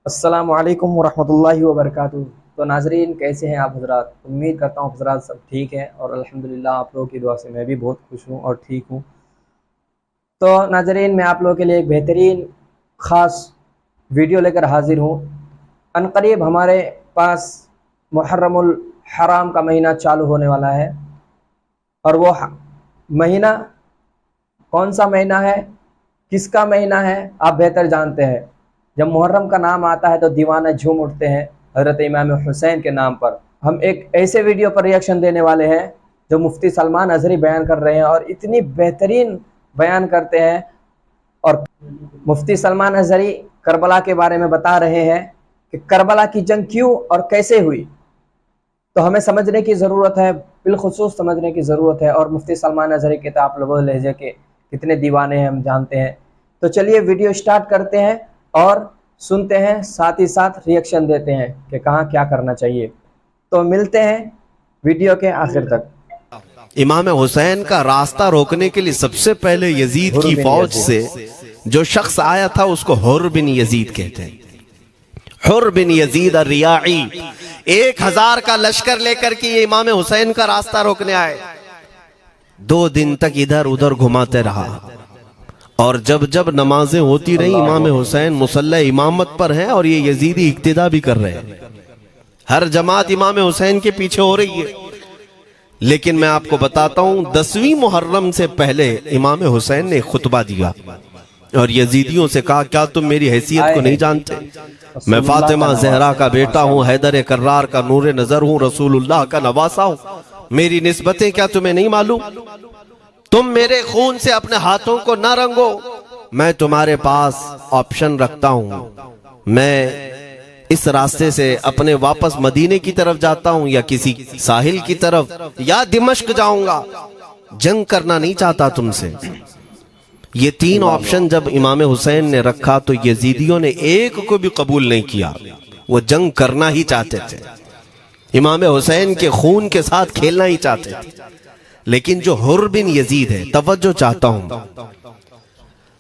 अस्सलामु अलैकुम वरहमतुल्लाहि वबरकातुहू। तो नाजरीन, कैसे हैं आप हजरात? उम्मीद करता हूँ हजरात सब ठीक है और अल्हम्दुलिल्लाह आप लोगों की दुआ से मैं भी बहुत खुश हूँ और ठीक हूँ। तो नाजरीन, मैं आप लोगों के लिए एक बेहतरीन ख़ास वीडियो लेकर हाजिर हूँ। अनकरीब हमारे पास मुहर्रमुल हराम का महीना चालू होने वाला है और वो महीना कौन सा महीना है, किसका महीना है, आप बेहतर जानते हैं। जब मुहर्रम का नाम आता है तो दीवाने झूम उठते हैं हज़रत इमाम हुसैन के नाम पर। हम एक ऐसे वीडियो पर रिएक्शन देने वाले हैं जो मुफ्ती सलमान अज़हरी बयान कर रहे हैं और इतनी बेहतरीन बयान करते हैं। और मुफ्ती सलमान अज़हरी करबला के बारे में बता रहे हैं कि करबला की जंग क्यों और कैसे हुई। तो हमें समझने की ज़रूरत है, बिलखुसूस समझने की ज़रूरत है। और मुफ्ती सलमान अज़हरी के तो आप लोगों लहजे के कितने दीवाने हैं हम जानते हैं। तो चलिए वीडियो स्टार्ट करते हैं और सुनते हैं, साथ ही साथ रिएक्शन देते हैं कि कहाँ क्या करना चाहिए। तो मिलते हैं वीडियो के आखिर तक। इमाम हुसैन का रास्ता रोकने के लिए सबसे पहले यजीद की फौज से जो शख्स आया था उसको हुर बिन यजीद कहते हैं। हुर बिन यजीद रियाई 1000 का लश्कर लेकर के ये इमाम हुसैन का रास्ता रोकने आए। 2 दिन तक इधर उधर घुमाते रहा और जब जब नमाजें होती रही इमाम हुसैन मुसल्ला इमामत पर हैं और ये यजीदी इक्तिदा भी कर रहे हैं। हर जमात इमाम हुसैन के पीछे हो रही है। लेकिन मैं आपको बताता हूं 10वीं मुहर्रम से पहले इमाम हुसैन ने खुतबा दिया और यजीदियों से कहा, क्या तुम मेरी हैसियत को नहीं जानते? मैं फातिमा जहरा का बेटा हूं, हैदर कर्रार का नूर नजर हूं, रसूलुल्लाह का नवासा हूं। मेरी निस्बतें क्या तुम्हें नहीं मालूम? तुम मेरे खून से अपने हाथों को न रंगो। मैं तुम्हारे पास ऑप्शन रखता हूं, मैं इस रास्ते से अपने वापस मदीने की तरफ जाता हूं या किसी साहिल की तरफ या दिमश्क जाऊंगा। जंग करना नहीं चाहता तुमसे। ये 3 ऑप्शन जब इमाम हुसैन ने रखा तो यजीदियों ने एक को भी कबूल नहीं किया। वो जंग करना ही चाहते थे, इमाम हुसैन के खून के साथ खेलना ही चाहते थे। लेकिन जो हुर बिन यजीद है, तवज्जो चाहता हूं,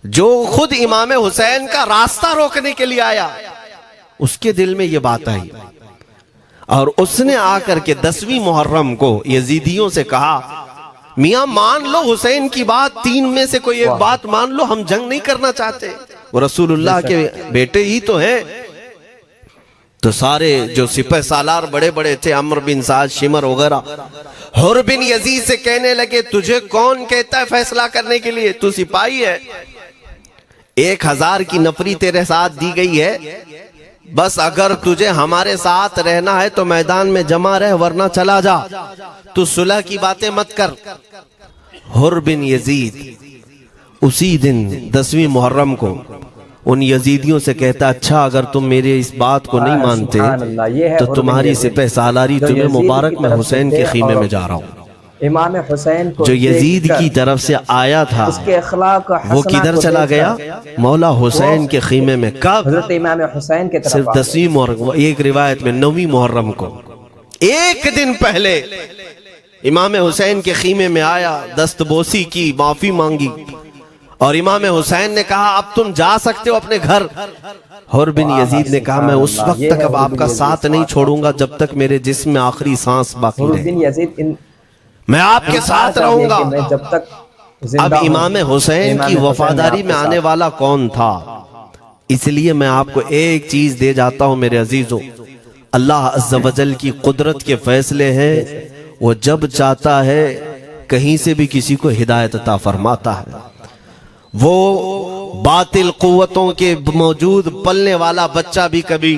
जो खुद इमाम हुसैन का रास्ता रोकने के लिए आया, उसके दिल में यह बात आई और उसने आकर के 10वीं मुहर्रम को यजीदियों से कहा, मियां मान लो हुसैन की बात, 3 में से कोई एक बात मान लो, हम जंग नहीं करना चाहते, वो रसूलुल्लाह के बेटे ही तो हैं। तो सारे जो सिपह सालार बड़े बड़े थे, अमर बिन साद, शिमर वगैरह, हुर बिन यजीद से कहने लगे, तुझे कौन कहता है फैसला करने के लिए? तू सिपाही है। 1000 की नफरी तेरे साथ दी गई है, बस अगर तुझे हमारे साथ रहना है तो मैदान में जमा रह, वरना चला जा। तू सुलह की बातें मत कर। हुर बिन यजीद उसी दिन 10वीं मुहर्रम को उन यजीदियों से कहता, अच्छा अगर तुम मेरे इस बात को नहीं मानते तो तुम्हारी सिपह सालारी तुम्हें मुबारक, मैं हुसैन के खीमे में जा रहा हूँ। इमाम हुसैन को जो यजीद की तरफ से आया था उसके अखलाक वो किधर चला गया? मौला हुसैन के खीमे में। कब? हज़रत इमाम हुसैन के तरफ सिर्फ 10वीं मुहर्रम, एक रिवायत में 9वीं मुहर्रम को, एक दिन पहले इमाम हुसैन के खीमे में आया, दस्तबोसी की, माफी मांगी और इमाम हुसैन ने कहा, अब तुम जा सकते हो अपने घर। हुर बिन यजीद ने कहा, मैं उस वक्त तक अब आपका साथ नहीं छोड़ूंगा जब तक मेरे जिस्म में आखिरी सांस बाकी रहे। मैं आपके साथ रहूंगा जब तक। अब इमाम हुसैन की वफादारी में आने वाला कौन था? इसलिए मैं आपको एक चीज दे जाता हूं मेरे अजीजों, अल्लाह अज़्ज़ा वजल की कुदरत के फैसले हैं। वो जब चाहता है कहीं से भी किसी को हिदायत अता फरमाता है। वो बातिल कुव्वतों के मौजूद पलने वाला बच्चा भी कभी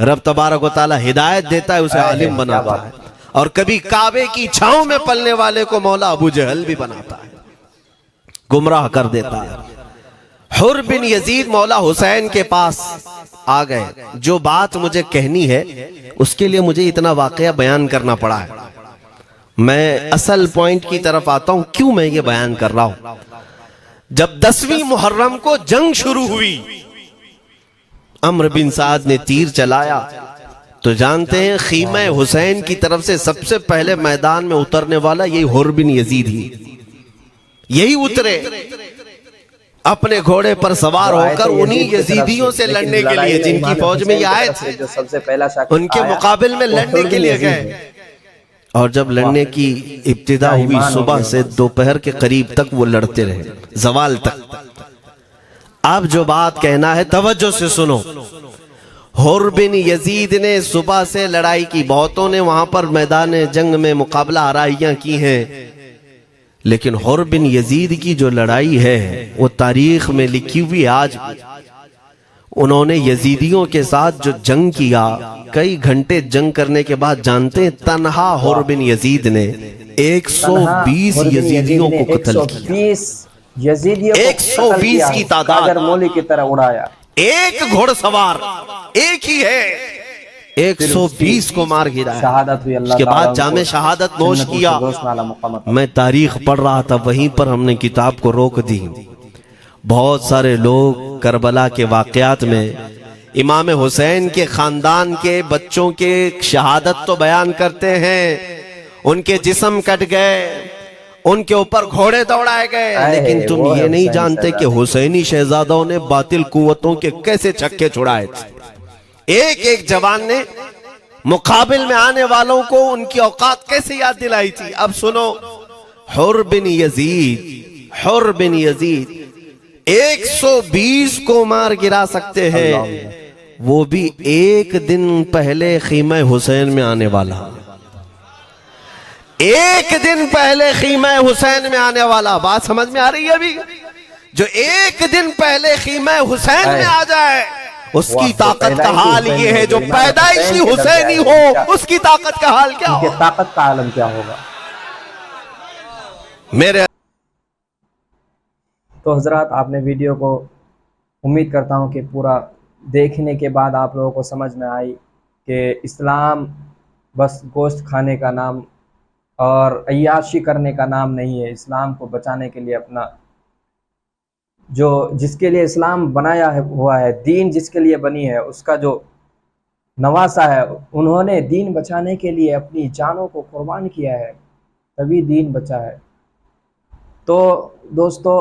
रब तबारक व तआला हिदायत देता है, उसे आलिम बनाता है, और कभी काबे की छांव में पलने वाले को मौला अबू जहल भी बनाता है, गुमराह कर देता है। हुर बिन यजीद मौला हुसैन के पास आ गए। जो बात मुझे कहनी है उसके लिए मुझे इतना वाकया बयान करना पड़ा है। मैं असल पॉइंट की तरफ आता हूं, क्यों मैं ये बयान कर रहा हूं। जब 10वीं मुहर्रम को जंग शुरू हुई, अम्र बिन साद ने तीर चलाया, तो जानते हैं खीमा हुसैन की तरफ से सबसे पहले मैदान में उतरने वाला यही हुर बिन यजीद ही, यही उतरे। अपने घोड़े पर सवार जो आए होकर थे उन्हीं यजीद की तरफ यजीदियों से लेकिन लड़ने के लड़ाई लिए में जिनकी इमाम फौज में हुसैन ये की आए तरफ से थे, जो सबसे पहला शख्स उनके आया, मुकाबिल में वो लड़ने हुर के बिन लिए यजीद गए। है। और जब लड़ने की इब्तिदा क्या हुई ईमान हो सुबह गया से दोपहर के करीब तक वो लड़ते रहे, जवाल तक। अब जो बात कहना है तवज्जो से सुनो। हुर बिन यजीद ने सुबह से लड़ाई की, बहुतों ने वहां पर मैदान जंग में मुकाबला आराइयां की हैं, लेकिन हुर बिन यजीद की जो लड़ाई है वो तारीख में लिखी हुई आज भी। उन्होंने यजीदियों के साथ जो जंग किया, कई घंटे जंग करने के बाद, जानते हैं तन्हा हुर बिन यजीद ने 120 हुर बिन यजीद यजीदियों ने को कत्ल किया। 120 यजीदियों को 120 कत्ल किया, की तादाद। गाजर मोली की तरह उड़ाया। एक घोड़सवार एक ही है, 120 को मार गिराया। शहादत हुई, अल्लाह उसके ताला बाद उनको जामे शहादत नोश जन्नतुल किया। फिरदौस में आला मुकाम अता मैं तारीख पढ़ रहा था, वहीं पर हमने किताब को रोक दी। बहुत सारे लोग करबला के वाकयात में इमाम हुसैन के खानदान के बच्चों के शहादत तो बयान करते हैं, उनके जिस्म कट गए, उनके ऊपर घोड़े दौड़ाए गए, लेकिन तुम वो है ये नहीं हुसैनी जानते कि हुसैनी शहजादों ने बातिल कुव्वतों के कैसे छक्के छुड़ाए थे। एक एक जवान ने मुकाबिल में आने वालों को उनकी औकात कैसे याद दिलाई थी। अब सुनो, हुर बिन यजीद 120 को मार गिरा सकते हैं, वो भी एक दिन पहले खीमा हुसैन में आने वाला, एक दिन पहले खीमा हुसैन में आने वाला। बात समझ में आ रही है? अभी जो एक दिन पहले खीमा हुसैन में आ जाए, उसकी ताकत का हाल ये है, जो पैदाइशी हुसैनी हो उसकी ताकत का हाल क्या हो, ताकत का आलम क्या होगा। मेरे तो हजरात, आपने वीडियो को उम्मीद करता हूँ कि पूरा देखने के बाद आप लोगों को समझ में आई कि इस्लाम बस गोश्त खाने का नाम और अय्याशी करने का नाम नहीं है। इस्लाम को बचाने के लिए अपना जो जिसके लिए इस्लाम बनाया है हुआ है, दीन जिसके लिए बनी है, उसका जो नवासा है, उन्होंने दीन बचाने के लिए अपनी जानों को कुर्बान किया है, तभी दीन बचा है। तो दोस्तों,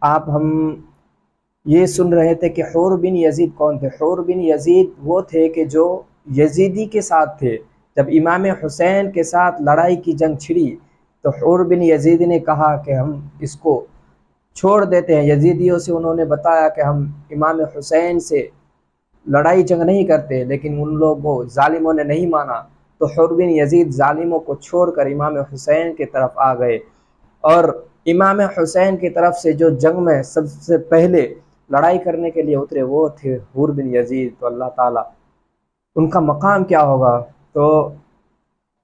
हम ये सुन रहे थे कि हुर बिन यजीद कौन थे। हुर बिन यजीद वो थे कि जो यजीदी के साथ थे। जब इमाम हुसैन के साथ लड़ाई की जंग छिड़ी तो हुर बिन यजीद ने कहा कि हम इसको छोड़ देते हैं। यजीदियों से उन्होंने बताया कि हम इमाम हुसैन से लड़ाई जंग नहीं करते, लेकिन उन लोगों जालिमों ने नहीं माना। तो हुर बिन यजीद जालिमों को छोड़कर इमाम हुसैन की तरफ आ गए, और इमाम हुसैन की तरफ से जो जंग में सबसे पहले लड़ाई करने के लिए उतरे वो थे हुर बिन यजीद। तो अल्लाह ताला उनका मकाम क्या होगा। तो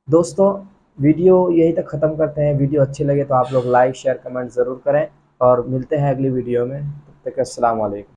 दोस्तों, वीडियो यहीं तक ख़त्म करते हैं। वीडियो अच्छी लगे तो आप लोग लाइक शेयर कमेंट ज़रूर करें, और मिलते हैं अगली वीडियो में। तब तक अस्सलाम वालेकुम।